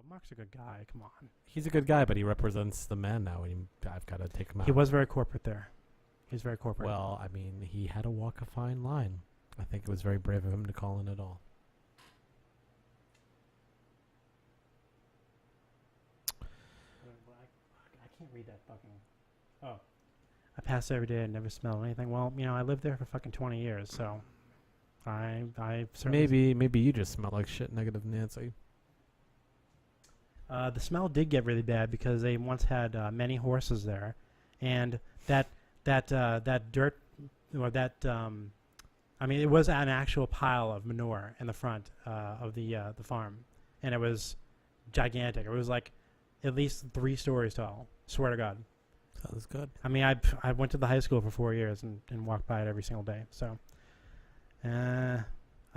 Mark's a good guy. Come on. He's a good guy, but he represents the man now, and I've got to take him out. He was very corporate there. He's very corporate. Well, I mean, he had to walk a fine line. I think it was very brave of him to call in at all. I can't read that fucking... Oh. I pass every day and never smell anything. Well, you know, I lived there for fucking 20 years, so... I certainly... Maybe you just smell like shit, Negative Nancy. The smell did get really bad because they once had many horses there, and that dirt, or that I mean, it was an actual pile of manure in the front of the farm, and it was gigantic. It was like at least 3 stories tall. Swear to God. Sounds good. I mean, I went to the high school for 4 years and walked by it every single day. So,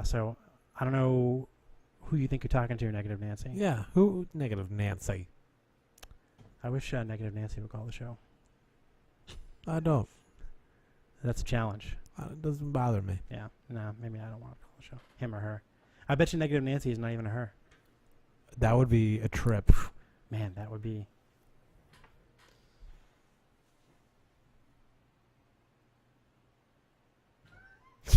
so I don't know who you think you're talking to, Negative Nancy. Yeah, who? Negative Nancy. I wish Negative Nancy would call the show. I don't. That's a challenge. It doesn't bother me. Yeah. No, maybe I don't want to call the show. Him or her. I bet you Negative Nancy is not even a her. That would be a trip. Man, that would be...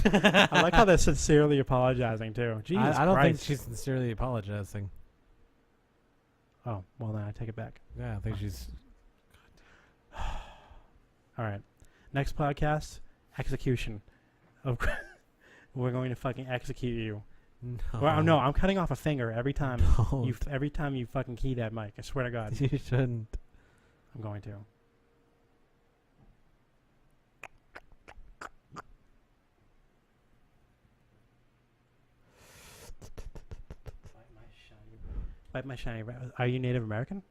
I like how they're sincerely apologizing, too. Jesus I don't think Christ. she's sincerely apologizing. Oh, well, then I take it back. Yeah, I think she's... All right. Next podcast, execution. We're going to fucking execute you. No. Well, no, I'm cutting off a finger every time Don't. you fucking key that mic. I swear to God. You shouldn't. I'm going to. Bite my shiny. Are you Native American?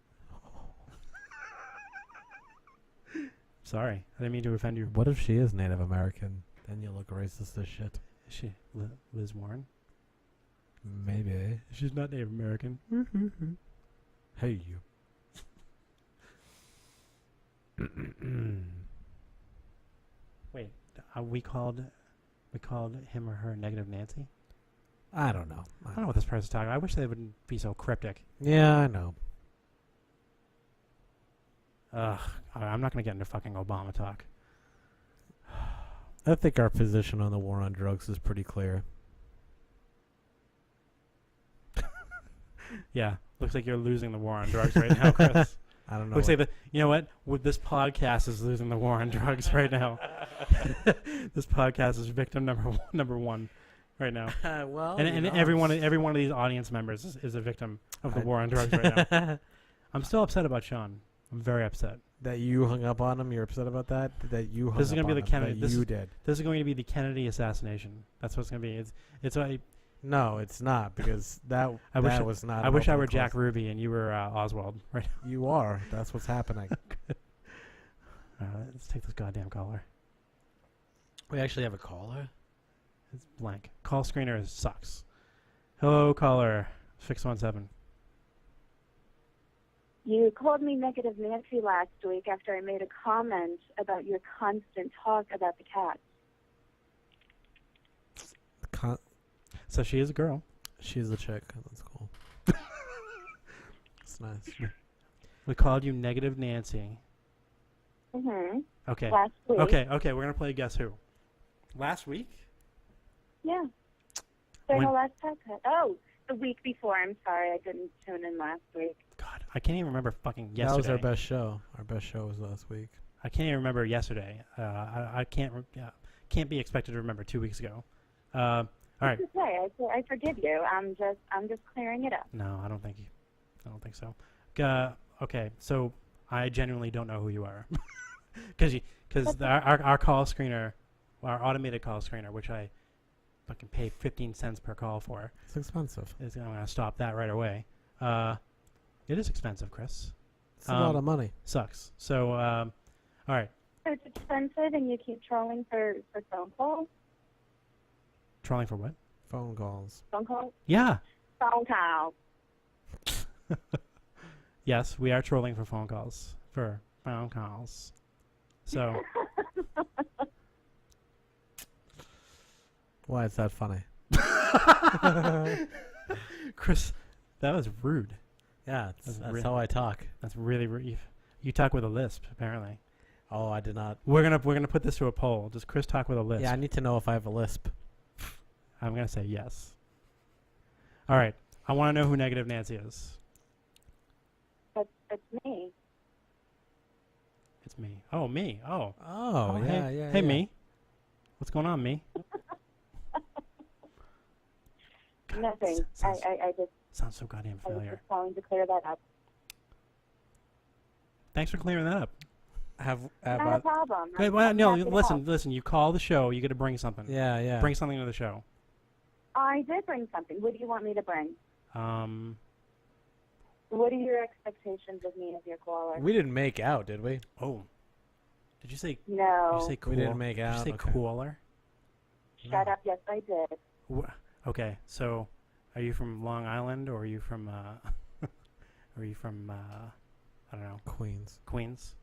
Sorry, I didn't mean to offend you. What if she is Native American? Then you look racist as shit. Is she Liz Warren? Maybe. She's not Native American. Hey, you. Wait, we called him or her Negative Nancy? I don't know. I don't know what this person's talking about. I wish they wouldn't be so cryptic. Yeah, I know. Ugh, I'm not going to get into fucking Obama talk. I think our position on the war on drugs is pretty clear. Yeah, looks like you're losing the war on drugs right now, Chris. I don't know. Looks like you know what? This podcast is losing the war on drugs right now. This podcast is victim number one right now. Well, and every one of these audience members is a victim of the war on drugs right now. I'm still upset about Sean. I'm very upset. That you hung up on him? You're upset about that? That you hung This is up going to be on the Kennedy. him, that you did. This is going to be the Kennedy assassination. That's what it's going to be. It's a. No, it's not, because that was not. I wish I were Jack Ruby and you were Oswald. Right. You are. That's what's happening. Let's take this goddamn caller. We actually have a caller? It's blank. Call screener sucks. Hello, caller. 617. You called me Negative Nancy last week after I made a comment about your constant talk about the cats. So she is a girl. She's a chick. That's cool. That's nice. We called you Negative Nancy. Mm-hmm. Okay. Last week. Okay. We're going to play Guess Who. Last week? Yeah. During When- the last podcast. Oh, the week before. I'm sorry. I didn't tune in last week. God, I can't even remember fucking yesterday. That was our best show. Our best show was last week. I can't even remember yesterday. I can't be expected to remember 2 weeks ago. All right. It's okay. I forgive you. I'm just clearing it up. No, I don't think so. Okay, so I genuinely don't know who you are, because our call screener, our automated call screener, which I fucking pay 15 cents per call for. It's expensive. I'm gonna stop that right away. It is expensive, Chris. It's a lot of money. Sucks. So, all right. So it's expensive, and you keep trolling for phone calls. Trolling for what? Phone calls. Phone calls. Yeah. Phone calls. Yes, we are trolling for phone calls. For phone calls. So. Why is that funny? Chris, that was rude. Yeah, That's that's really- how I talk. That's really you talk with a lisp apparently. Oh, I did not. We're gonna put this to a poll. Does Chris talk with a lisp? Yeah, I need to know if I have a lisp. I'm gonna say yes. All right. I want to know who Negative Nancy is. That's me. It's me. Oh, me. Oh. Oh, yeah, hey, yeah. Hey, yeah. me. What's going on, me? God, Nothing. Sounds, I just sounds so goddamn I was familiar. just calling to clear that up. Thanks for clearing that up. Have Not a problem. Wait, I'm- well, I'm no, happy to help. listen. You call the show. You got to bring something. yeah, yeah. Bring something to the show. I did bring something. What do you want me to bring? What are your expectations of me as your caller? We didn't make out, did we? Oh. Did you say? No. Did you say cool? We didn't make Did out. you say Okay. cooler? Shut up. Yes, I did. Okay, so are you from Long Island or are you from I don't know, Queens. Queens?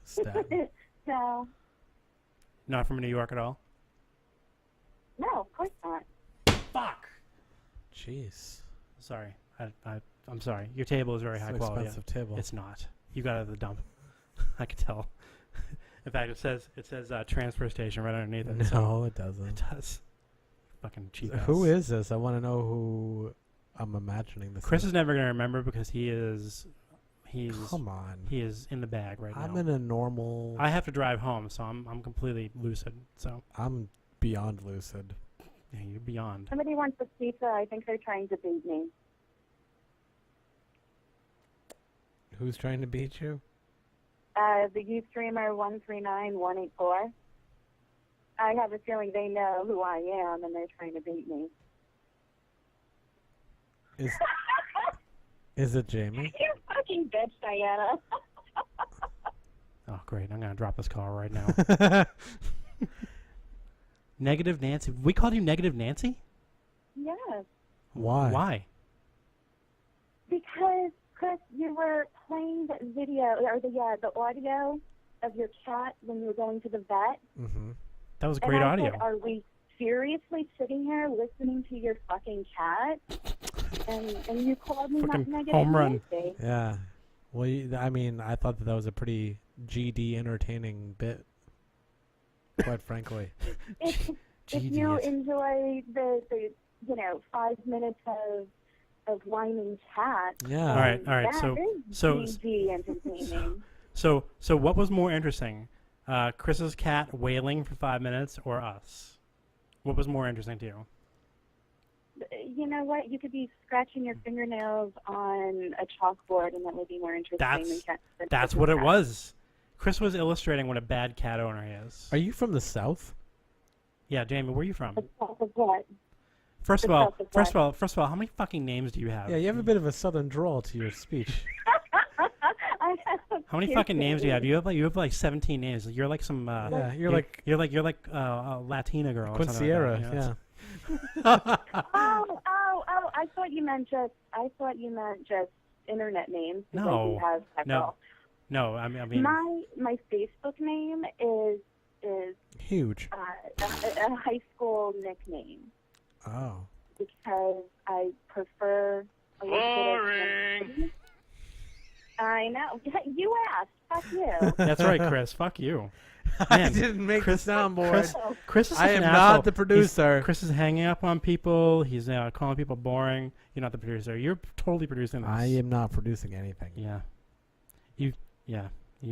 Staten. No. Not from New York at all? No, of course not. Fuck. Jeez. Sorry. I'm sorry. Your table is very It's high an quality. expensive table. It's not. You got it at the dump. I can tell. In fact, it says transfer station right underneath it. So No, it doesn't. it does. Fucking cheap. Who is this? I want to know who I'm imagining this. Chris is never gonna remember because he's Come on. he is in the bag right I'm now. in a normal. I have to drive home, so I'm completely lucid. So I'm beyond lucid. yeah, you're beyond. Somebody wants a pizza. I think they're trying to beat me. Who's trying to beat you? The Ustreamer 139184. I have a feeling they know who I am, and they're trying to beat me. Is it Jamie? You fucking bitch, Diana. Oh great, I'm gonna drop this call right now. Negative Nancy. We called you Negative Nancy? Yes, Why? Why? because Chris, you were playing the video or the audio of your cat when you were going to the vet. Mm-hmm. That was And great I audio. said, are we seriously sitting here listening to your fucking cat? And you called me Fucking not Negative home run. Nancy. Yeah. Well, I mean, I thought that was a pretty GD entertaining bit. Quite frankly. If GD you is- enjoy the 5 minutes of whining cat, Yeah. All right, that so- is so- GD entertaining. So what was more interesting? Chris's cat wailing for 5 minutes or us? What was more interesting to you? You know what? You could be scratching your fingernails on a chalkboard, and that would be more interesting than That's what it was. Chris was illustrating what a bad cat owner is. Are you from the South? Yeah, Jamie, where are you from? The south of what? First of the all, south of first of all, how many fucking names do you have? Yeah, you have a bit of a Southern drawl to your speech. I have How many two fucking names do you have? names. You have like 17 names. You're like some. Yeah, you're like a Latina girl. Or something Quinceañera. like that, you know? Yeah. Oh! I thought you meant just internet names. because No, you have several. No, I mean. My Facebook name is Huge. a high school nickname Oh. because I prefer a little bit of. I know. You asked. Fuck you. That's right, Chris. Fuck you. I Man, didn't make Chris- the soundboard. Chris- Oh, Chris is such I am an not asshole. the producer. Chris is hanging up on people. He's calling people boring. You're not the producer. You're totally producing this. I am not producing anything. Yeah. You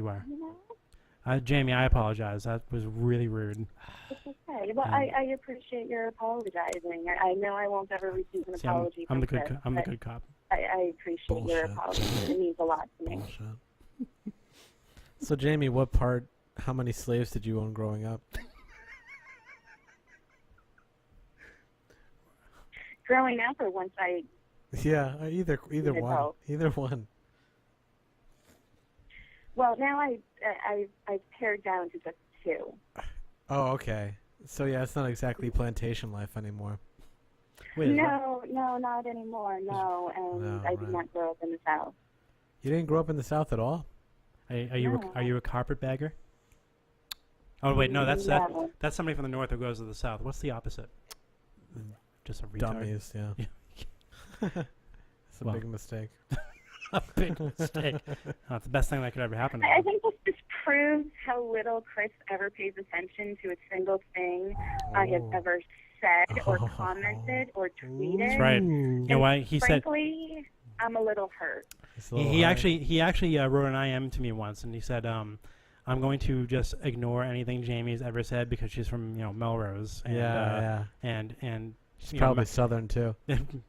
are. you know, Jamie, I apologize. That was really rude. it's okay. Well, Um, I appreciate your apologizing. I know I won't ever receive an See, apology I'm from the good. Chris, I'm the but good cop. I appreciate your Bullshit. apology. It means a lot to me. Bullshit. So, Jamie, how many slaves did you own growing up? Growing up, or once I Yeah, either Either one. both. Either one. Well, now I've pared down to just 2. Oh, okay. So yeah, it's not exactly plantation life anymore. Wait, is that- No, not anymore. No, and No, I did right. not grow up in the South. You didn't grow up in the South at all? are you a carpetbagger? Oh wait, no, that's somebody from the north who goes to the south. What's the opposite? Just a retard. Dummies, yeah. Yeah. That's a Well. big mistake. A big mistake. It's the best thing that could ever happen to I him. think this just proves how little Chris ever pays attention to a single thing I have Oh. ever said or commented or tweeted. That's right. Ooh. You know why? He said Frankly, I'm a little hurt. It's a he, little he hard. actually wrote an IM to me once, and he said, "I'm going to just ignore anything Jamie's ever said because she's from Melrose." And, Yeah. and She's you know, probably Southern too.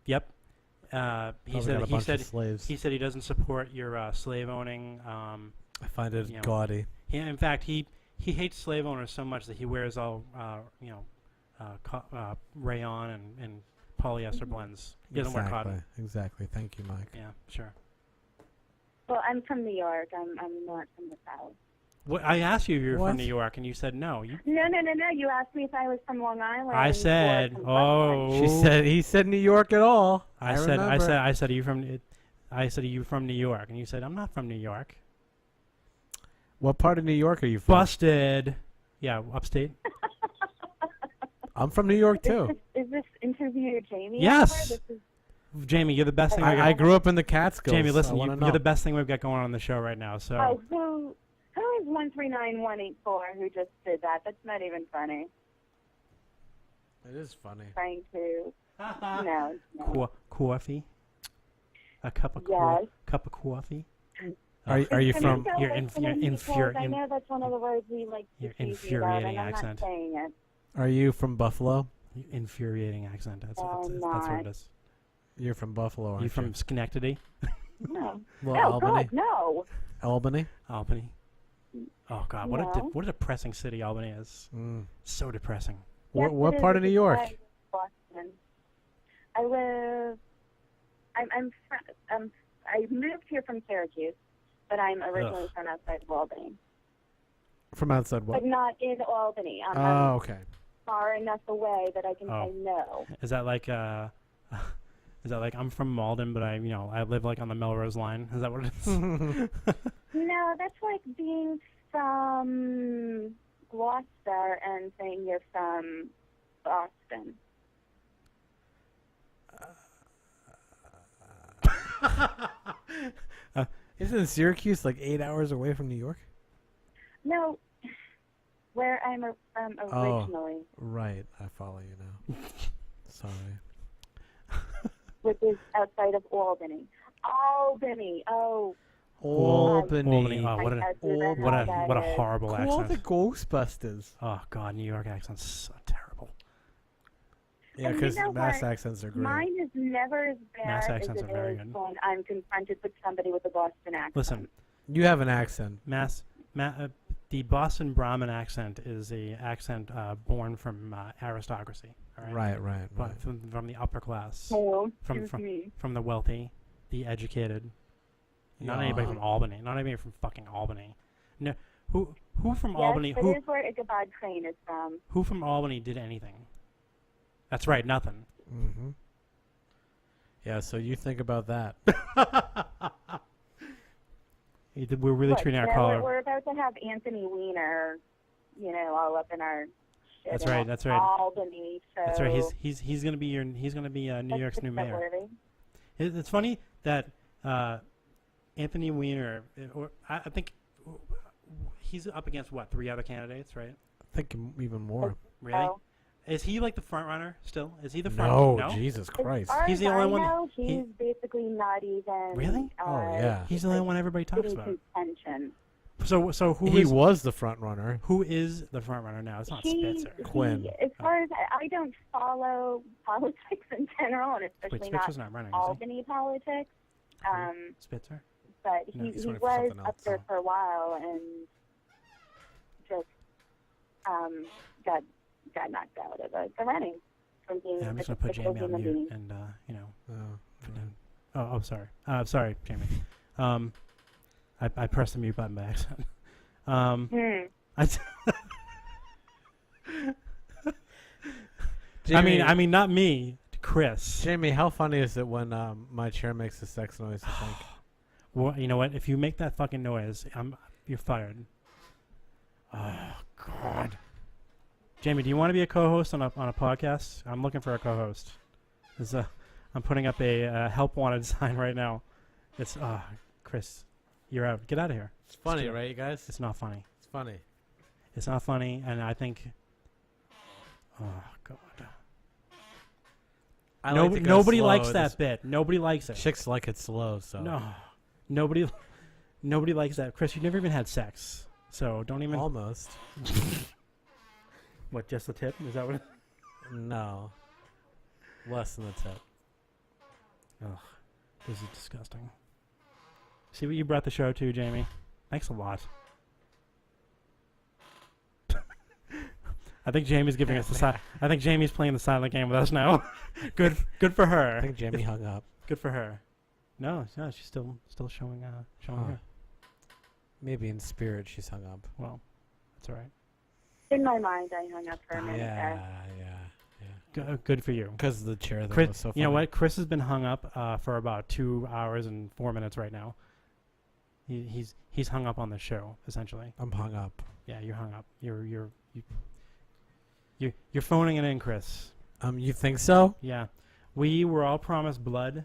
yep. He Probably got said a bunch of slaves. he said he doesn't support your slave owning. I find it you know, gaudy. In fact, he hates slave owners so much that he wears all rayon and polyester blends. He doesn't wear cotton. Exactly. Thank you, Mike. Yeah, sure. Well, I'm from New York. I'm not from the South. Well, I asked you if you were What? from New York, and you said no. You, No. You asked me if I was from Long Island. I or said, from oh. He said New York at all. I said, are you from? I said, are you from New York? And you said, I'm not from New York. What part of New York are you from? Busted. Yeah, upstate. I'm from New York too. Is this interview Jamie? Yes. Over? This is, Jamie, you're the best thing. I grew up in the Catskills. Jamie, listen, I wanna know. you're the best thing we've got going on the show right now. So. oh, who is 139184 who just did that? That's not even funny. It is funny. Trying to. No. Coffee. A cup of Yes. cup of coffee. Are you Can from? you You're go in- listen you're to me, infuri- because I know that's one of the words we like to Your tease you about, infuriating and I'm accent. not saying it. Are you from Buffalo? Infuriating accent. That's I'm what not. it is. You're from Buffalo, aren't You from Schenectady? No. Well, Oh, Albany. God, no. Albany. Albany. Oh God, what No. what a depressing city Albany is. Mm. So depressing. Yes, What it part is. of New It's York? by Boston. I live. I moved here from Syracuse, but I'm originally from outside of Albany. From outside what? But not in Albany. I'm Oh, okay. far enough away that I can Oh. say no. Is that like is that like I'm from Malden, but I live like on the Melrose line? Is that what it is? No, that's like being from Gloucester and saying you're from Boston. Isn't Syracuse like 8 hours away from New York? No, where I'm from originally, Right, I follow you now. Sorry. which is outside of Albany. Albany. Oh, Albany. Oh, what a I do know what how a that what a is. horrible Call the accent. Ghostbusters. Oh God, New York accent's so terrible. Yeah, And you because know mass what? accents are great. Mine is never as Mass bad as accents it are very is good. when I'm confronted with somebody with a Boston accent. Listen, You have an accent. the Boston Brahmin accent is a accent born from aristocracy. All right. Right. But from the upper class, Oh, from excuse me. from the wealthy, the educated. Not Yeah. anybody from Albany. Not anybody from fucking Albany. No, who from Yes, Albany? that is where Ichabod Crane is from. Who from Albany did anything? That's right, nothing. Mm-hmm. Yeah, so you think about that. We're really treating our caller. We're about to have Anthony Weiner, all up in our shit. That's in right, that's right. Albany, so That's right. He's gonna be New York's new mayor. noteworthy. It's funny that Anthony Weiner, I think he's up against what, 3 other candidates, right? I think even more. Really? Oh. Is he like the front runner still? Is he the front? No, No. Jesus Christ. As far He's as the only I one- know, he- he's basically not even. Really? Oh, yeah. He's the only one everybody talks in about. contention. So who He is was the front runner. who is the front runner now? It's not Spitzer. Quinn. As far as I don't follow politics in general, and Wait, especially Spitzer's not not running, is Albany politics. he? Spitzer? But No, he he's running for was something up else, there so. for a while and just got knocked out of the running from being Yeah, I'm just a gonna put typical Jamie on human mute being. and Oh, Oh, sorry. Sorry, Jamie. I pressed the mute button by accident. I Jamie, I mean, not me, Chris. Jamie, how funny is it when my chair makes a sex noise? I think. Well, you know what? If you make that fucking noise, you're fired. Oh God. Jamie, do you want to be a co-host on a podcast? I'm looking for a co-host. I'm putting up a help wanted sign right now. It's Chris, you're out. Get out of here. It's funny, Still. right, you guys? It's not funny. It's funny. It's not funny, and I think. Oh God. Nobody likes that bit. Nobody likes it. Chicks like it slow, so. No, nobody likes that. Chris, you never even had sex, so don't even. Almost. What? Just the tip? Is that what? No. Less than the tip. Ugh, this is disgusting. See what you brought the show to, Jamie. Thanks a lot. I think Jamie's giving us the I think Jamie's playing the silent game with us now. Good for her. I think Jamie hung up. Good for her. No, she's still showing her. Maybe in spirit she's hung up. Well, that's all right. In my mind, I hung up for a minute Yeah. Yeah. Good for you. Because the chair thing Chris, was so funny. you know what? Chris has been hung up for about 2 hours and 4 minutes right now. He's hung up on the show essentially. I'm hung up. Yeah, you're hung up. You're phoning it in, Chris. You think so? Yeah, we were all promised blood,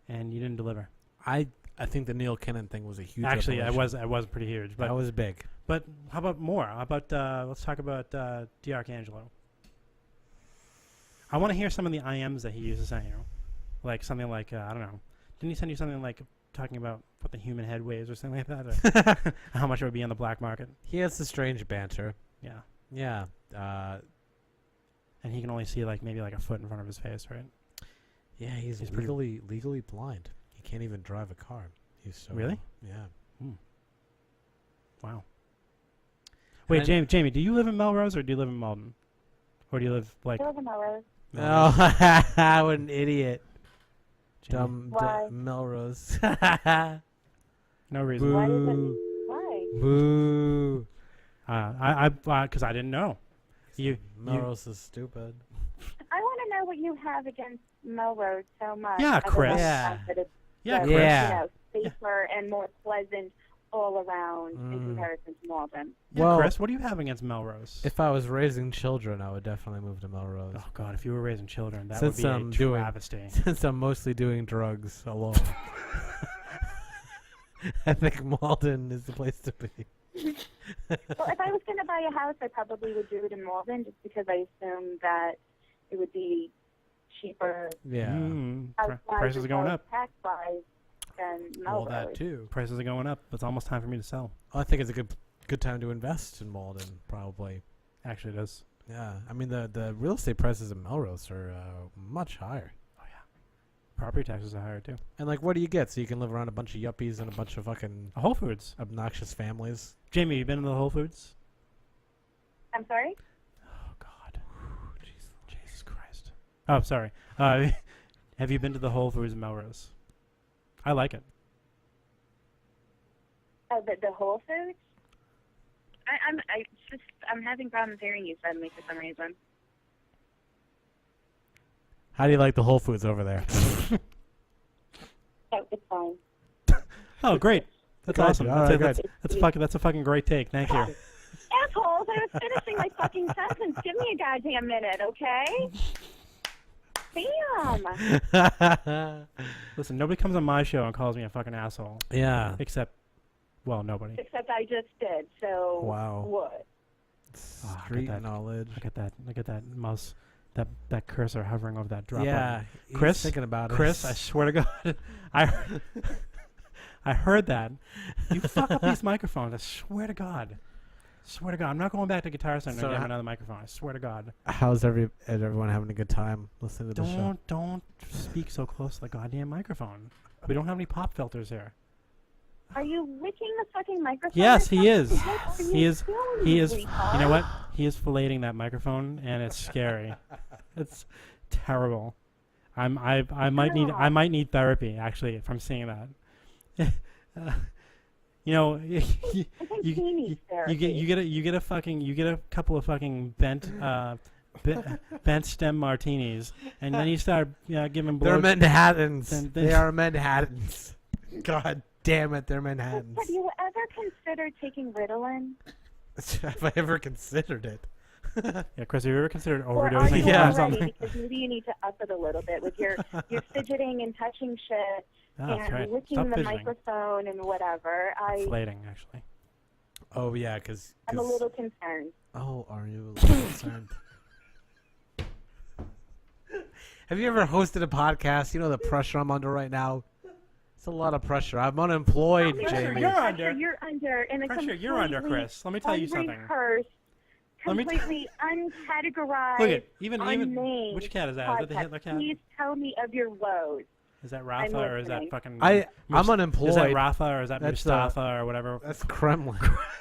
and you didn't deliver. I think the Neil Kinnan thing was a huge. Actually, I revelation. was pretty huge. But that was big. But how about more? How about let's talk about D'Arcangelo. I want to hear some of the IMs that he used to send you, like something like I don't know. Didn't he send you something like talking about what the human head weighs or something like that? Or how much it would be on the black market? He has the strange banter. Yeah. Yeah. And he can only see like maybe like a foot in front of his face, right? Yeah, he's legally blind. He can't even drive a car. He's so Really? Yeah. Wow. Wait, Jamie, do you live in Melrose or do you live in Malden? Or do you live like? I live in Melrose. Oh, what an idiot! Jamie? Why? Melrose. No reason. Why is it? Why? Boo. Because I didn't know. Melrose is stupid. I want to know what you have against Melrose so much. Yeah, other than Chris. the Yeah. fact that it's Yeah, so, Chris. Yeah. safer and more pleasant all around in Mm. comparison to Malden. Yeah, Well- Chris, what do you have against Melrose? If I was raising children, I would definitely move to Melrose. Oh God, if you were raising children, that Since would be I'm a doing- travesty. Since I'm mostly doing drugs alone, I think Malden is the place to be. Well, if I was going to buy a house, I probably would do it in Malden just because I assume that it would be cheaper Yeah. house-wise Prices as are going well as up. tax-wise than Well, Melrose. that too. Prices are going up. It's almost time for me to sell. I think it's a good time to invest in Malden, probably. Actually, it is. Yeah. I mean, the real estate prices in Melrose are much higher. Oh yeah. Property taxes are higher too. And like, what do you get? So you can live around a bunch of yuppies and a bunch of fucking Whole Foods. obnoxious families. Jamie, you been to the Whole Foods? I'm sorry? Oh God. Jesus Christ. Oh, sorry. Have you been to the Whole Foods in Melrose? I like it. Oh, the Whole Foods? I'm having problems hearing you suddenly for some reason. How do you like the Whole Foods over there? Oh, it's fine. Oh, great. That's Good. awesome. All right, good. That's a fucking great take. Thank you. Assholes, I was finishing my fucking sentence. Give me a goddamn minute, okay? Damn. Listen, nobody comes on my show and calls me a fucking asshole. Yeah. Except, well, nobody. Except I just did, so Wow. what? Oh, Street that. knowledge. Look at that mouse, that cursor hovering over that drop Yeah. button. he's Chris, thinking about it. Chris, I swear to God, I heard that. You fuck up these microphones. I swear to God. I'm not going back to Guitar Center So and getting ho- another microphone. I swear to God. How's everyone having a good time listening to the show? Don't speak so close to the goddamn microphone. We don't have any pop filters here. Are you licking the fucking microphone? Yes, or he is. something? What are He you is. doing, He is. retard? You know what? He is filleting that microphone, and it's scary. It's terrible. I might need therapy actually from seeing that. You know, I think he needs therapy. you get a couple of fucking bent stem martinis, and then you start giving blow. They're Manhattans. then- They are Manhattans. God damn it, they're Manhattans. Have you ever considered taking Ritalin? Have I ever considered it? Yeah, Chris, have you ever considered Or are overdosing you on already? something? Because maybe you need to up it a little bit with your fidgeting and touching shit Oh, that's and right. licking Stop the fidgeting. microphone and whatever. Inflating, actually. Oh yeah, because I'm a little concerned. Oh, are you a little concerned? Have you ever hosted a podcast? You know the pressure I'm under right now. It's a lot of pressure. I'm unemployed, Pressure, Jamie. you're Pressure under. you're under, and a Pressure, you're under, completely Chris. Let me tell you something. unrehearsed, Let me completely uncategorized, Look at even unnamed which cat is that? Is that the podcast. Hitler cat? Please tell me of your woes. Is that Rafa or is that listening. fucking? I'm Is that unemployed. Rafa or is that That's, Mustafa or whatever? That's Kremlin.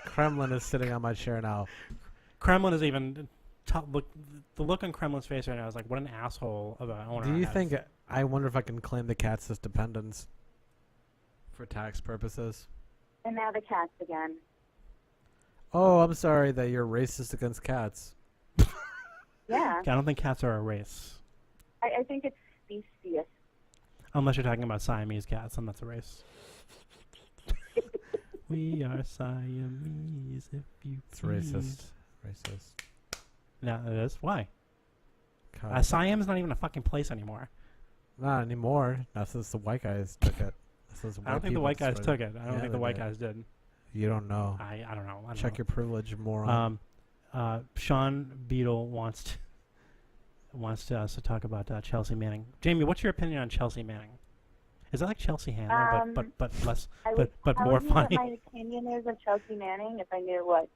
Kremlin is sitting on my chair now. Kremlin is even. The look on Kremlin's face right now is like, what an asshole of an owner. Do you has. think? I wonder if I can claim the cats as dependents for tax purposes. And now the cats again. Oh, I'm sorry that you're racist against cats. Yeah, I don't think cats are a race, I think it's specious. unless you're talking about Siamese cats, and that's a race. We are Siamese, if you. It's racist. Racist. No, it is. Why? God. Siam's not even a fucking place anymore. Not anymore. Not since the white guys took it. Since I don't think the white guys took it. I don't Yeah, think the they white did. guys did. You don't know. I don't know. I don't Check know. your privilege, moron. Sean Beadle wants us to talk about Chelsea Manning. Jamie, what's your opinion on Chelsea Manning? Is that like Chelsea Handler, but less, I would but tell more you funny? what my opinion is of Chelsea Manning if I knew what.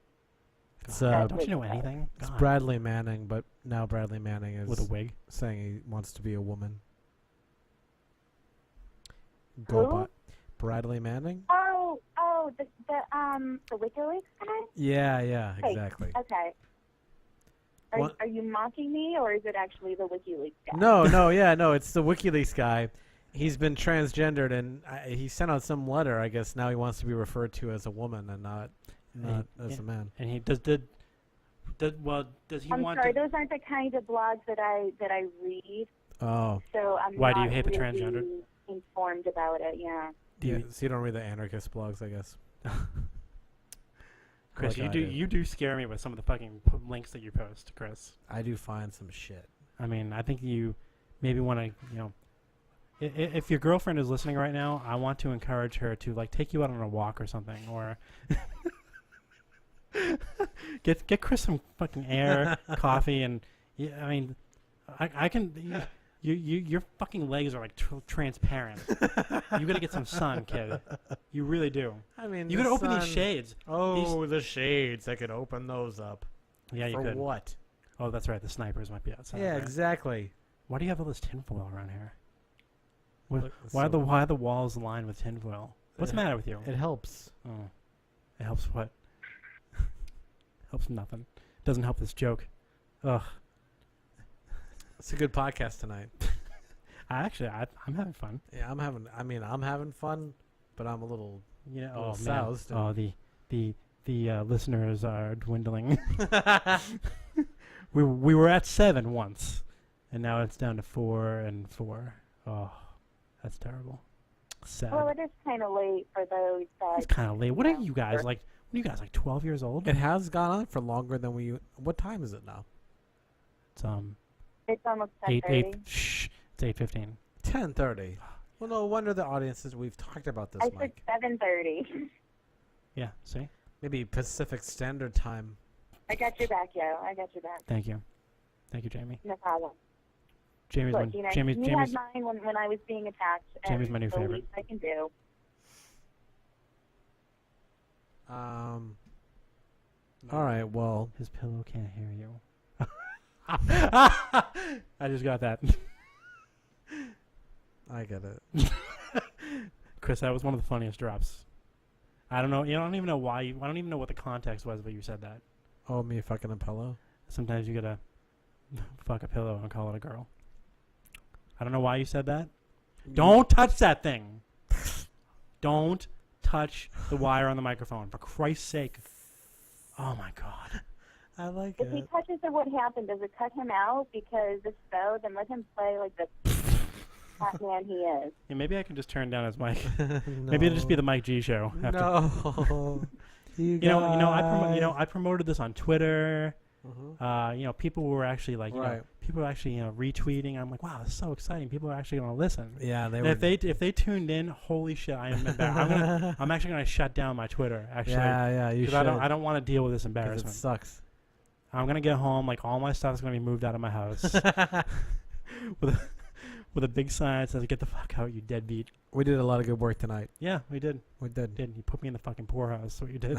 It's God, Don't you know anything? it's God. Bradley Manning, but now Bradley Manning is With a wig. saying he wants to be a woman. Who? Bradley Manning? Oh, the WikiLeaks guy. Yeah, Hey, exactly. Okay. What? Are you mocking me, or is it actually the WikiLeaks guy? No, it's the WikiLeaks guy. He's been transgendered, and he sent out some letter. I guess now he wants to be referred to as a woman and not as a man. And he does he I'm want sorry, to? those aren't the kind of blogs that I read. Oh, So I'm Why not do you hate the really transgendered? informed about it. Yeah. so you don't read the anarchist blogs, I guess. Chris, Like I you do scare me with some of the fucking links that you post, Chris. I do find some shit. I mean, I think you maybe want to, if your girlfriend is listening right now, I want to encourage her to like take you out on a walk or something, or get Chris some fucking air, coffee, and I mean, I can. Your fucking legs are like transparent. You gotta get some sun, kid. You really do. I mean, You gotta open these shades. Oh, the shades! I could open those up. Yeah, you For could. what? Oh, that's right. The snipers might be outside. Yeah, right? exactly. Why do you have all this tinfoil around here? Look, Why so- are the walls lined with tinfoil? What's the matter with you? It helps. Oh, it helps what? Helps nothing. Doesn't help this joke. Ugh. It's a good podcast tonight. I'm having fun. Yeah, I'm having fun, but I'm a little. Yeah. Little Oh man. soused Oh, the listeners are dwindling. we were at 7 once, and now it's down to 4 and 4. Oh, that's terrible. Sad. Well, it is kind of late for those that. It's kind of late. What are you guys Sure. like? What are you guys like? 12 years old? It has gone on for longer than we. What time is it now? It's It's almost 8. 10:30. Shh. It's 8:15. 10:30. Well, no wonder the audiences. We've talked about this, I said Mike. 7:30. Yeah. See. Maybe Pacific Standard Time. I got your back, yo. I got your back. Thank you, Jamie. No problem. Jamie's Look, you had mine when I was being attacked. Jamie's and my new the favorite. least I can do. All right. Well, His pillow can't hear you. I just got that. I get it. Chris, that was one of the funniest drops. I don't know. I don't even know why. I don't even know what the context was, but you said that. Oh, me fucking a pillow. Sometimes you gotta fuck a pillow and call it a girl. I don't know why you said that. Don't touch that thing. Don't touch the wire on the microphone, for Christ's sake. Oh my God. I like If he it. touches it, what happened? Does it cut him out? Because if so, then let him play like the fat man he is. Yeah, maybe I can just turn down his mic. Maybe it'll just be the Mike G show. After. No. I promoted this on Twitter. People were actually like, Right. people were actually retweeting. I'm like, wow, this is so exciting. People are actually going to listen. Yeah, they And were. if they tuned in, holy shit, I am embarrassed. I'm actually going to shut down my Twitter. Actually, yeah, you should. I don't want to deal with this 'Cause embarrassment. it sucks. I'm going to get home, like all my stuff is going to be moved out of my house with a big sign that says, "Get the fuck out, you deadbeat." We did a lot of good work tonight. Yeah, we did. We did. You put me in the fucking poorhouse. What you did.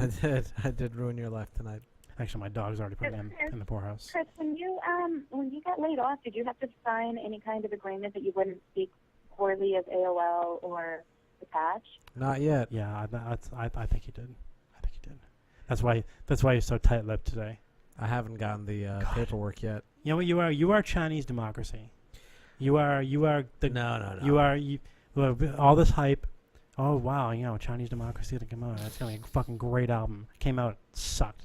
I did ruin your life tonight. Actually, my dog's already put me in the poorhouse. Chris, when you got laid off, did you have to sign any kind of agreement that you wouldn't speak poorly of AOL or the Patch? Not yet. Yeah, I think he did. I think he did. That's why he's so tight-lipped today. I haven't gotten the paperwork yet. You know what you are? You are Chinese democracy. You are the No. you all this hype. Oh wow, Chinese democracy to come out. That's gonna be a fucking great album. Came out, sucked.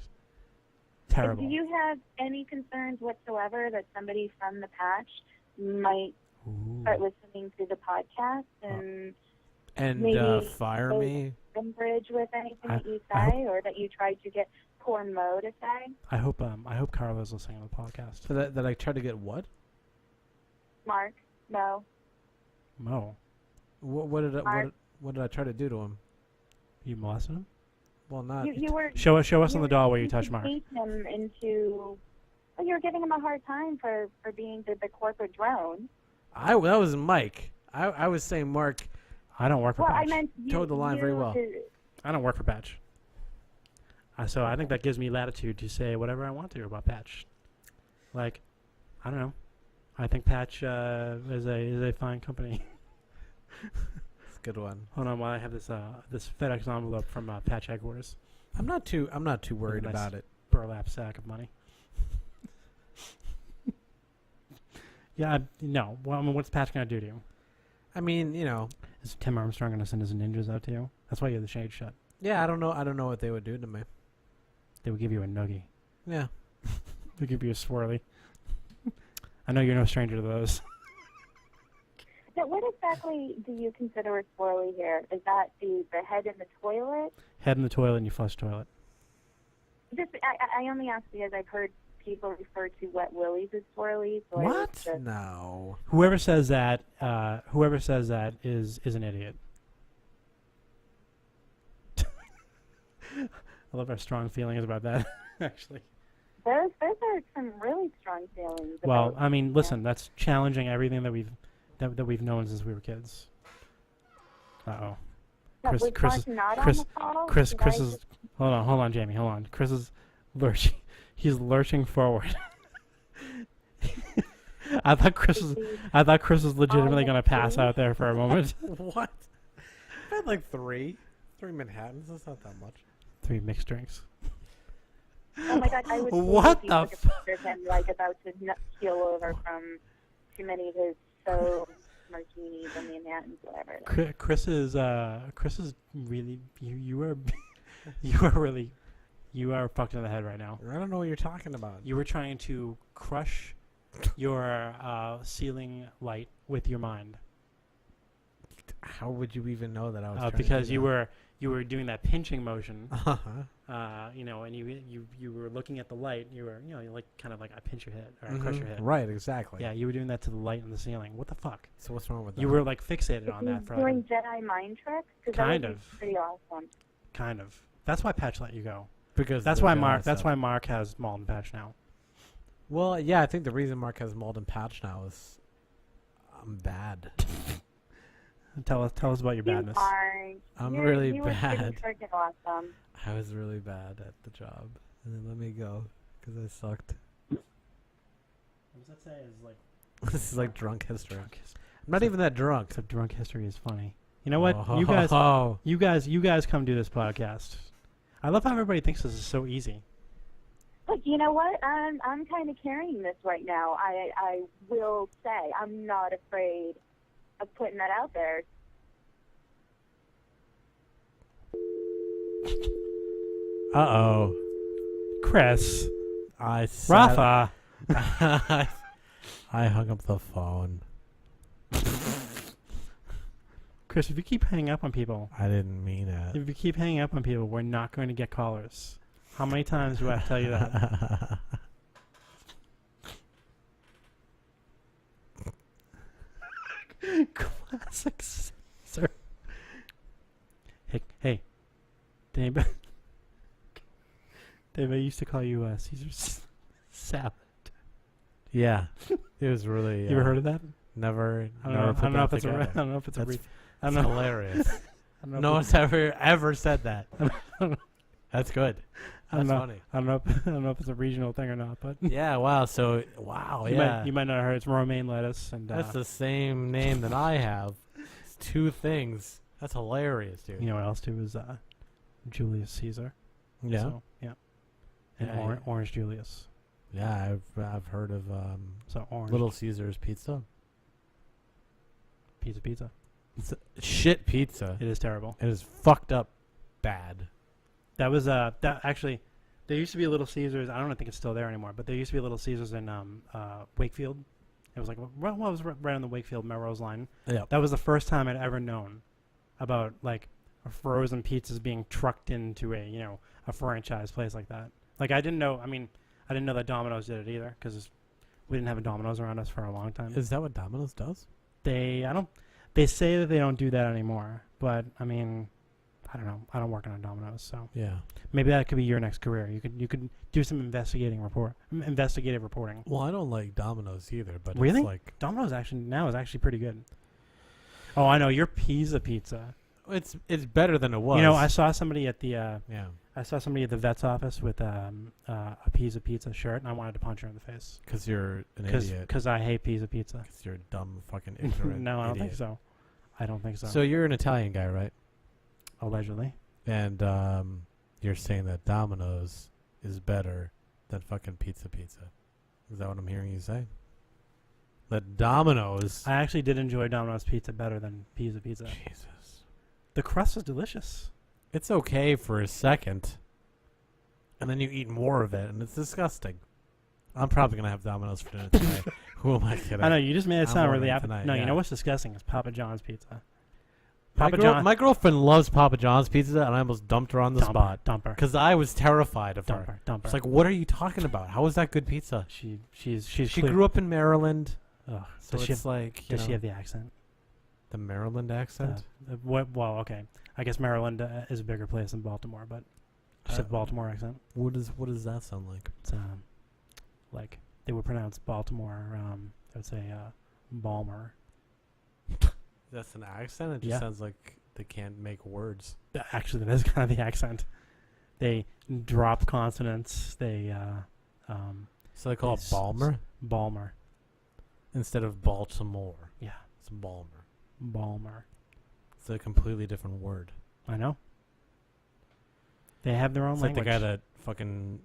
Terrible. Do you have any concerns whatsoever that somebody from the Patch might start listening to the podcast and maybe fire me? bridge with anything that you say or that you tried to get poor Mo to say? I hope Carla's listening to the podcast. So that I tried to get what? Mark, Mo. Mo, What did I try to do to him? you molested him? Well, not. You were Show us on the doll where you touch Mark. Him into. Well, you were giving him a hard time for being the corporate drone. That was Mike. I was saying Mark. I don't work for Well, Patch. I meant Towed the line very well. I don't work for Patch. So I think that gives me latitude to say whatever I want to about Patch. Like, I don't know. I think Patch is a fine company. It's a good one. Hold on, while I have this FedEx envelope from Patch headquarters. I'm not too worried nice about it. Burlap sack of money. Yeah, no. Well, I mean, what's Patch gonna do to you? I mean, Is Tim Armstrong gonna send his ninjas out to you? That's why you have the shade shut. yeah. I don't know what they would do to me. They would give you a noogie. Yeah. They give you a swirly. I know you're no stranger to those. So what exactly do you consider a swirly here? Is that the head in the toilet? Head in the toilet and you flush toilet. I only ask because I've heard people refer to wet willies as swirlies. So What? No. Whoever says that is an idiot. I love our strong feelings about that. Actually. Those are some really strong feelings. Well, about, I mean, listen, that's challenging everything that we've known since we were kids. Uh-oh. No, Chris- was Chris Mark is- not Chris- on the call? Chris Did I is just- hold on, Jamie, hold on. Chris is lurching. He's lurching forward. I thought Chris was legitimately gonna pass out there for a moment. What? I had like three Manhattans. That's not that much. 3 mixed drinks. Oh my God! I would What the picture of him like about to keel over from too many of his martinis and Manhattans, whatever. Chris is really you are you are fucked in the head right now. I don't know what you're talking about. You were trying to crush your ceiling light with your mind. How would you even know that I was? trying to Because do you were doing that pinching motion. that? And you were looking at the light. You were like kind of like I pinch your head or I crush your head. Right, exactly. Yeah, you were doing that to the light in the ceiling. What the fuck? So what's wrong with that? You were like fixated on Is that he for doing Jedi mind tricks? 'Cause that Kind would be of. pretty awesome. kind of. That's why Patch let you go. because That's the why Jedi Mark. That's stuff. why Mark has Malden Patch now. Well, yeah, I think the reason Mark has Malden Patch now is I'm bad. Tell us about your badness. You aren't. I'm You're- really you were bad. pretty freaking awesome. I was really bad at the job, and then let me go because I sucked. What does that say? Is like This is like drunk history. drunk history. I'm not even that drunk. Except drunk history is funny. You know what? Oh, You guys come do this podcast. I love how everybody thinks this is so easy. Look, you know what? I'm kind of carrying this right now. I will say I'm not afraid of putting that out there. Uh-oh. Chris, I sat- Rafa. I hung up the phone. Chris, if you keep hanging up on people, I didn't mean it. if you keep hanging up on people, we're not going to get callers. How many times do I have to tell you that? Caesar. Hey, Dave. Dave, I used to call you Caesar salad. Yeah, it was really. You ever heard of that? Never. I don't know if it's together. I don't know if it's That's, I don't that's know. hilarious. I don't know No one's ever said that. That's good. That's funny. I don't know. I don't know if it's a regional thing or not, but Yeah. Wow. So wow. you might not have heard. It's romaine lettuce, and That's the same name that I have. It's two things. That's hilarious, dude. you know what else too is Julius Caesar. Yeah. So, yeah. And Yeah, Orange Julius. Yeah, I've heard of So orange. Little Caesar's pizza. pizza. It's a shit pizza. It is terrible. It is fucked up bad. That was that actually. There used to be a Little Caesars. I don't think it's still there anymore, but there used to be a Little Caesars in Wakefield. It was like it was right on the Wakefield Melrose line. Yeah. That was the first time I'd ever known about like frozen pizzas being trucked into a franchise place like that. Like I didn't know. I mean, I didn't know that Domino's did it either because we didn't have a Domino's around us for a long time. Is that what Domino's does? They say that they don't do that anymore, but I mean, I don't know. I don't work on a Domino's, so Yeah. maybe that could be your next career. You could do some investigative reporting. Well, I don't like Domino's either, but Really? it's like Domino's now is actually pretty good. Oh, I know your pizza. it's better than it was. You know, I saw somebody at the yeah. I saw somebody at the vet's office with a pizza shirt, and I wanted to punch her in the face. Because you're an idiot. Because I hate pizza. Because you're a dumb fucking ignorant No, I don't idiot. think so. I don't think so. So you're an Italian guy, right? Allegedly. And you're saying that Domino's is better than fucking pizza. Is that what I'm hearing you say? That Domino's... I actually did enjoy Domino's pizza better than pizza. Jesus. The crust is delicious. It's okay for a second. And then you eat more of it, and it's disgusting. I'm probably going to have Domino's for dinner tonight. Who am I kidding? I know, you just made it I'm sound really ordering appetizing. tonight, No, yeah. you know what's disgusting? It's Papa John's pizza. My girlfriend loves Papa John's pizza, and I almost dumped her on the spot. Dump her. Because I was terrified of her. Dump her. It's like, what are you talking about? How is that good pizza? She grew up in Maryland, Ugh. so Does it's like, does she have the accent? the Maryland accent? Well, okay. I guess Maryland is a bigger place than Baltimore, but she said Baltimore accent. What does that sound like? It's like they would pronounce Baltimore. I would say Balmer. That's an accent? It just Yeah. sounds like they can't make words. Actually, that is kind of the accent. They drop consonants. They So they call it It's- Balmer Balmer. instead of Baltimore. Yeah, It's Balmer. Balmer. It's a completely different word. I know. They have their own It's like language. the guy that fucking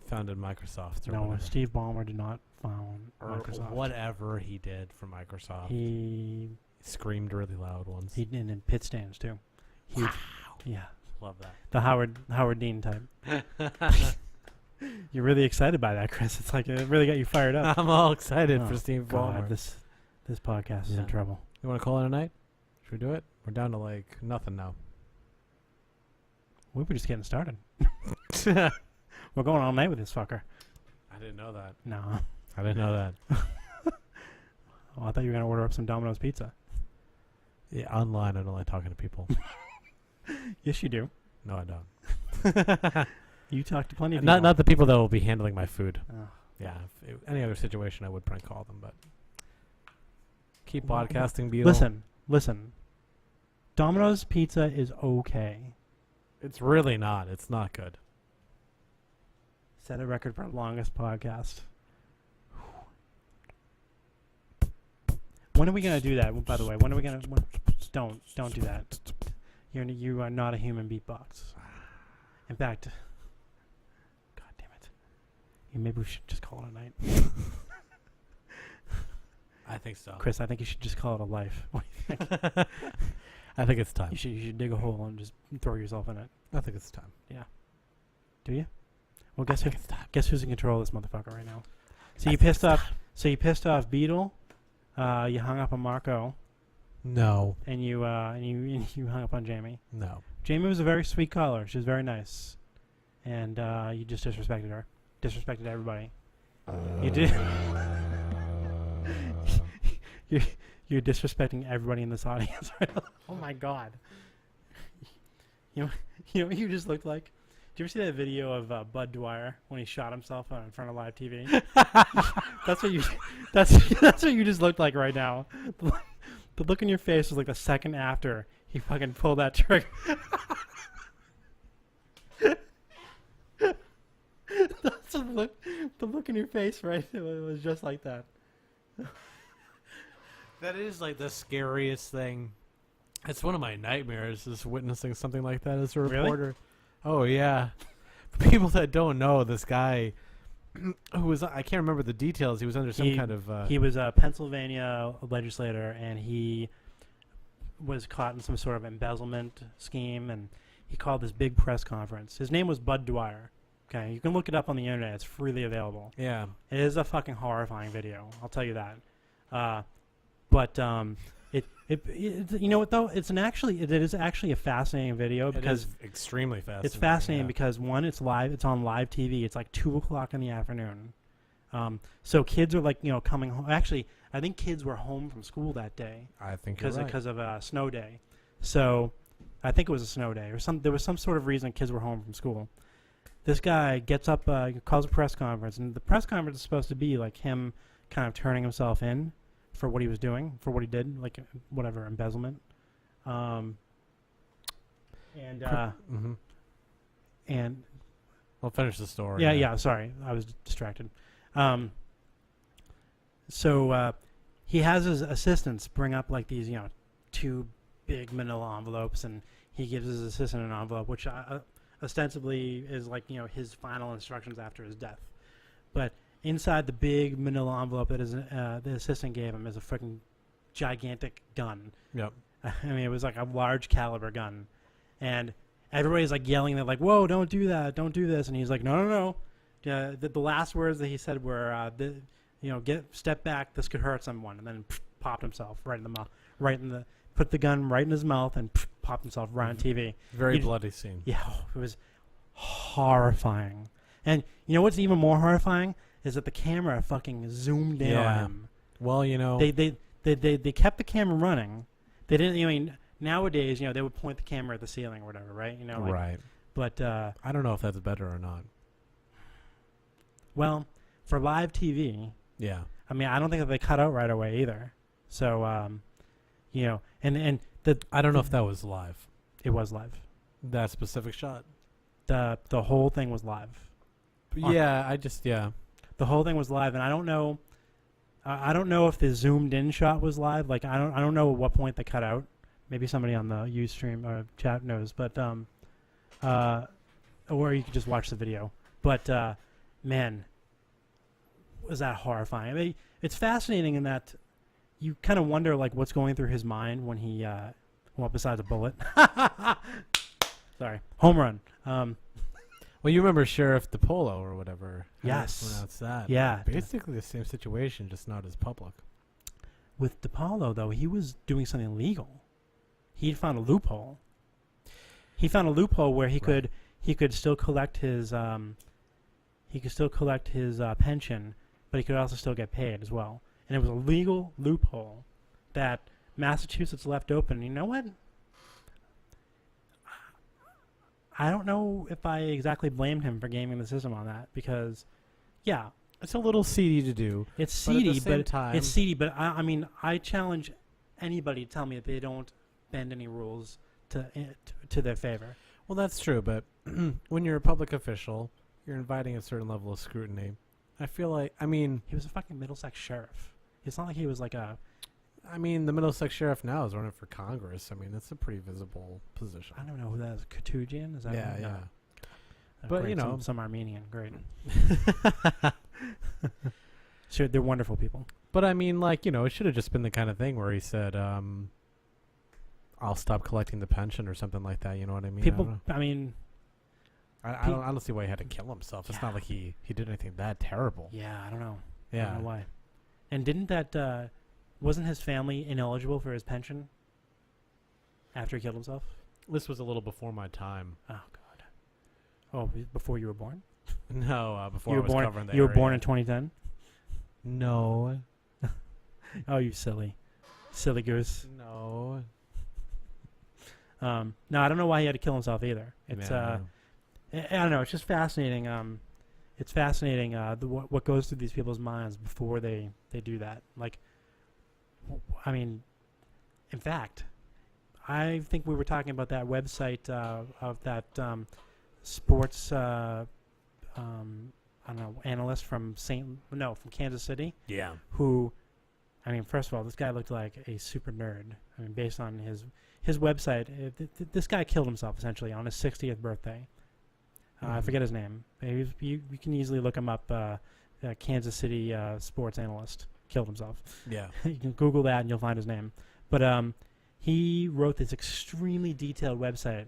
founded Microsoft or No, whatever. Steve Ballmer did not found Or Microsoft. whatever he did for Microsoft. He Screamed really loud once. and in pit stands too. Huge. Yeah, Love that. the Howard Dean type. You're really excited by that, Chris. It's like it really got you fired up. I'm all excited Oh, for Steve God, Ballmer. this podcast is Yeah. in trouble. You want to call it a night? Should we do it? We're down to like nothing now. We were just getting started. We're going all night with this fucker. I didn't know that. No. I didn't know that. Oh, I thought you were gonna order up some Domino's pizza. Yeah, online I don't like talking to people. Yes, you do. No, I don't. You talk to plenty of people. Not the people that will be handling my food. Oh. Yeah, if any other situation I would prank call them, but keep Well, podcasting, Beetle. Listen. Domino's pizza is okay. It's really not. It's not good. Set a record for longest podcast. When are we gonna do that? By the way, when are we gonna? Don't do that. You are not a human beatbox. In fact, God damn it. Maybe we should just call it a night. I think so. Chris, I think you should just call it a life. What do you think? I think it's time. You should dig a hole and just throw yourself in it. I think it's time. Do you? Well, I think it's time. guess who's in control of this motherfucker right now? So you pissed off Beetle. You hung up on Marco, No. and you hung up on Jamie. No. Jamie was a very sweet caller. She was very nice, and you just disrespected her. Disrespected everybody. You did. You're disrespecting everybody in this audience. Oh my God. You know what you just looked like? Did you ever see that video of Bud Dwyer when he shot himself in front of live TV? That's what you. That's what you just looked like right now. The look in your face was like the second after he fucking pulled that trigger. That's the look in your face, right? It was just like that. That is like the scariest thing. It's one of my nightmares, is witnessing something like that as a reporter. Really? Oh, yeah. For people that don't know, this guy who was, I can't remember the details, he was under some kind of... he was a Pennsylvania legislator, and he was caught in some sort of embezzlement scheme, and he called this big press conference. His name was Bud Dwyer. Okay, you can look it up on the internet. It's freely available. Yeah. It is a fucking horrifying video. I'll tell you that. But you know what though? It is actually a fascinating video because it is extremely fascinating. It's fascinating because one, it's live. It's on live TV. It's like 2:00 in the afternoon. So kids are like coming home. Actually, I think kids were home from school that day. I think you're right. Because of a snow day. So I think it was a snow day or there was some sort of reason kids were home from school. This guy gets up, calls a press conference, and the press conference is supposed to be like him kind of turning himself in for what he was doing, for what he did, like whatever, embezzlement. And I'll finish the story. Yeah, sorry, I was distracted. So he has his assistants bring up like these, 2 big manila envelopes, and he gives his assistant an envelope, which ostensibly is like his final instructions after his death. But inside the big manila envelope that the assistant gave him is a freaking gigantic gun. Yep. I mean, it was like a large caliber gun, and everybody's like yelling. They're like, "Whoa! Don't do that! Don't do this!" And he's like, "No. The last words that he said were, step back. This could hurt someone." And then popped himself right in the mouth, put the gun right in his mouth, and popped himself right on TV. Very bloody scene. Yeah, it was horrifying. And you know what's even more horrifying is that the camera fucking zoomed in on him. Well, they kept the camera running. They didn't. I mean, nowadays, they would point the camera at the ceiling or whatever, right? Right. But I don't know if that's better or not. Well, for live TV, yeah. I mean, I don't think that they cut out right away either. So, and I don't know if that was live. It was live. That specific shot. The whole thing was live. Yeah, The whole thing was live, and I don't know. I don't know if the zoomed in shot was live. Like I don't know at what point they cut out. Maybe somebody on the Ustream or chat knows, but or you could just watch the video. But man, was that horrifying? I mean, it's fascinating in that you kind of wonder like what's going through his mind when he besides a bullet. Sorry, home run. Well, you remember Sheriff DiPolo or whatever. Yes. Pronounced that. Yeah. Basically the same situation, just not as public. With DiPolo, though, he was doing something legal. He found a loophole. He found a loophole where he could still collect his pension, but he could also still get paid as well. And it was a legal loophole that Massachusetts left open. You know what? I don't know if I exactly blamed him for gaming the system on that because, yeah, it's a little seedy to do. It's seedy, but I mean, I challenge anybody to tell me that they don't bend any rules to their favor. Well, that's true, but when you're a public official, you're inviting a certain level of scrutiny. I feel like, he was a fucking Middlesex sheriff. It's not like he was like a... the Middlesex sheriff now is running for Congress. That's a pretty visible position. I don't know who that is. Katujian? Is that yeah, one? yeah. But, great. Some Armenian. Great. Sure, they're wonderful people. But, it should have just been the kind of thing where he said, I'll stop collecting the pension or something like that. You know what I mean? People, I don't see why he had to kill himself. It's not like he did anything that terrible. Yeah, I don't know. Yeah. I don't know why. And didn't that... wasn't his family ineligible for his pension after he killed himself? This was a little before my time. Oh, God. Oh, before you were born? No, before I was covering the You were area. born in 2010? No. Oh, you silly Silly goose. No. No, I don't know why he had to kill himself either. It's Yeah. I don't know. It's just fascinating. It's fascinating what goes through these people's minds before they do that. Like, I mean, in fact, I think we were talking about that website of that sports. I don't know, analyst from from Kansas City. Yeah. Who, I mean, first of all, this guy looked like a super nerd. I mean, based on his website, this guy killed himself essentially on his 60th birthday. I forget his name. You can easily look him up. Kansas City sports analyst killed himself. Yeah. You can Google that and you'll find his name. But he wrote this extremely detailed website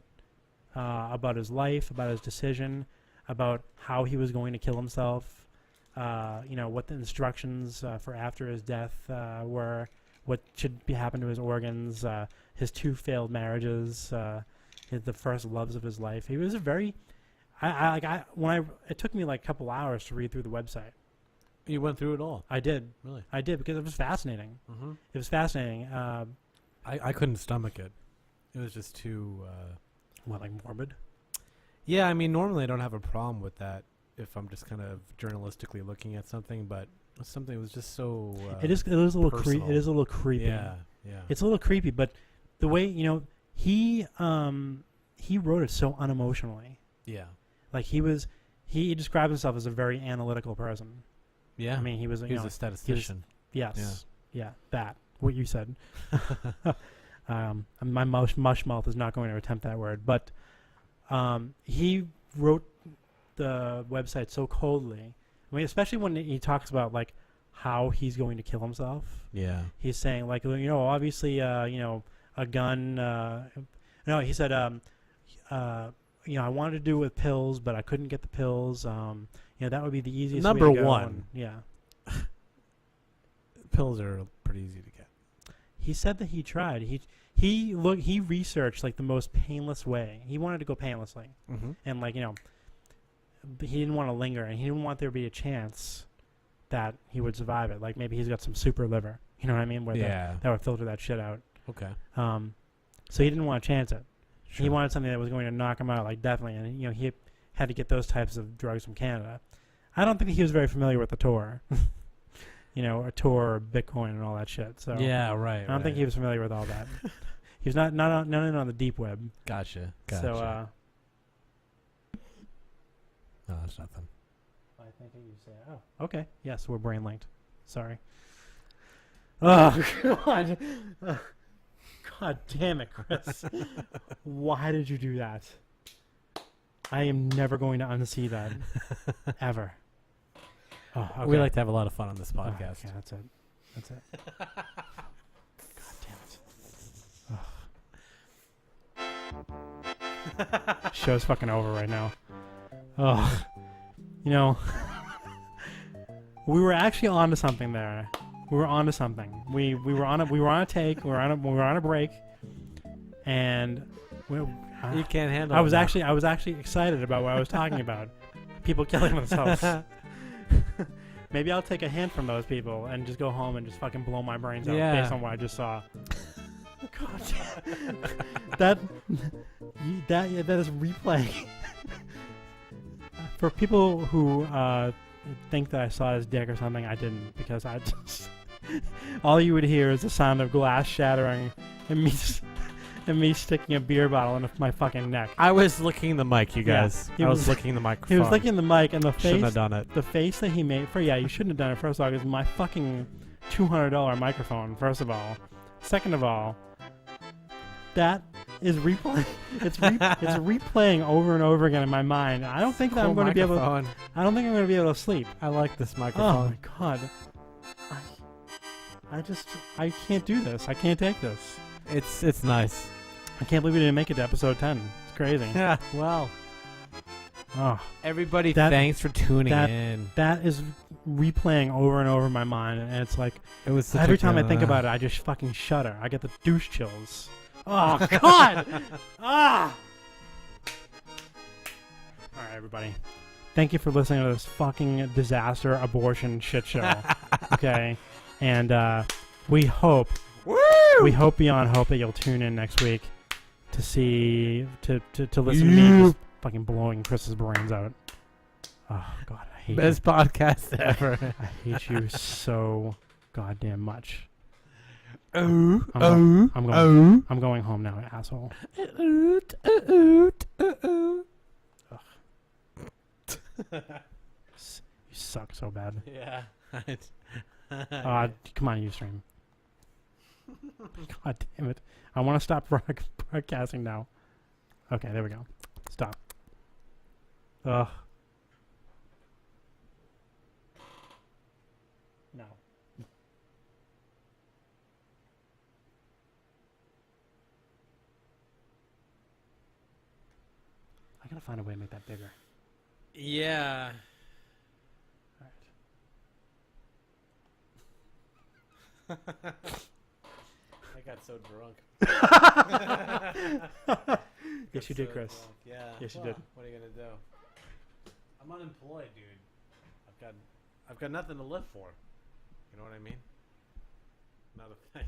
about his life, about his decision, about how he was going to kill himself. What the instructions for after his death were, what should happen to his organs, his 2 failed marriages, the first loves of his life. He was a very it took me like a couple hours to read through the website. You went through it all? I did. Really? I did because it was fascinating. Mm-hmm. It was fascinating. I couldn't stomach it. It was just too... like morbid? Yeah, I mean, normally I don't have a problem with that if I'm just kind of journalistically looking at something, but something was just so... it is a little personal. It is a little creepy. Yeah. It's a little creepy, but the way, he wrote it so unemotionally. Yeah. Like he described himself as a very analytical person. Yeah. I mean, he was a statistician. Yes. Yeah. That. What you said. My mush mouth is not going to attempt that word, but he wrote the website so coldly. I mean, especially when he talks about like how he's going to kill himself. Yeah. He's saying like, obviously, a gun. No, he said, I wanted to do it with pills, but I couldn't get the pills. That would be the easiest Number way to go. one. And, yeah. Pills are pretty easy to get. He said that he tried. He researched like the most painless way. He wanted to go painlessly. Mm-hmm. And like, but he didn't want to linger, and he didn't want there to be a chance that he would survive it. Like maybe he's got some super liver. You know what I mean? Where that would filter that shit out. Okay. So he didn't want to chance it. Sure. He wanted something that was going to knock him out, like definitely. And he had to get those types of drugs from Canada. I don't think he was very familiar with the tour. A tour, or Bitcoin, and all that shit. So yeah, right. I don't think he was familiar with all that. He was not on the deep web. Gotcha. So no, that's nothing. I think you say, oh, okay, yes, we're brain linked. Sorry. Oh God. God damn it, Chris. Why did you do that? I am never going to unsee that. Ever. Oh, okay. We like to have a lot of fun on this podcast. Oh, okay, that's it. God damn it. Show's fucking over right now. Oh. We were actually onto something there. We were onto something. We were on a take. We were on a break, and you can't handle. I was actually excited about what I was talking about. People killing themselves. Maybe I'll take a hint from those people and just go home and just fucking blow my brains out based on what I just saw. God, that is replaying. For people who think that I saw his dick or something, I didn't, because I just all you would hear is the sound of glass shattering and me sticking a beer bottle in my fucking neck. I was licking the mic, you guys. Yeah, I was licking the microphone. He was licking the mic, and the face. Shouldn't have done it. The face that he made you shouldn't have done it. First of all, because my fucking $200 microphone. First of all, second of all, that is replaying. It's replaying over and over again in my mind. I don't think that I'm going to be able. I don't think I'm going to be able to sleep. I like this microphone. Oh my God. I can't do this. I can't take this. It's nice. I can't believe we didn't make it to episode 10. It's crazy. Yeah. Well. Oh. Everybody, thanks for tuning in. That is replaying over and over in my mind, and it's like it was every time I think about it, I just fucking shudder. I get the douche chills. Oh God! Ah! All right, everybody. Thank you for listening to this fucking disaster abortion shit show. Okay, and we hope. Woo! we hope beyond hope that you'll tune in next week to see to listen to me just fucking blowing Chris's brains out. Oh God, I hate Best you. podcast ever. I hate you so goddamn much. I'm I'm going home now, asshole. You suck so bad. Yeah. Come on, Ustream. God damn it. I want to stop broadcasting now. Okay, there we go. Stop. Ugh. No. I gotta find a way to make that bigger. Yeah. All I got so drunk. Yes, you did, Chris. Drunk. Yeah. Yes, you did. What are you gonna do? I'm unemployed, dude. I've got nothing to live for. You know what I mean? Not a thing.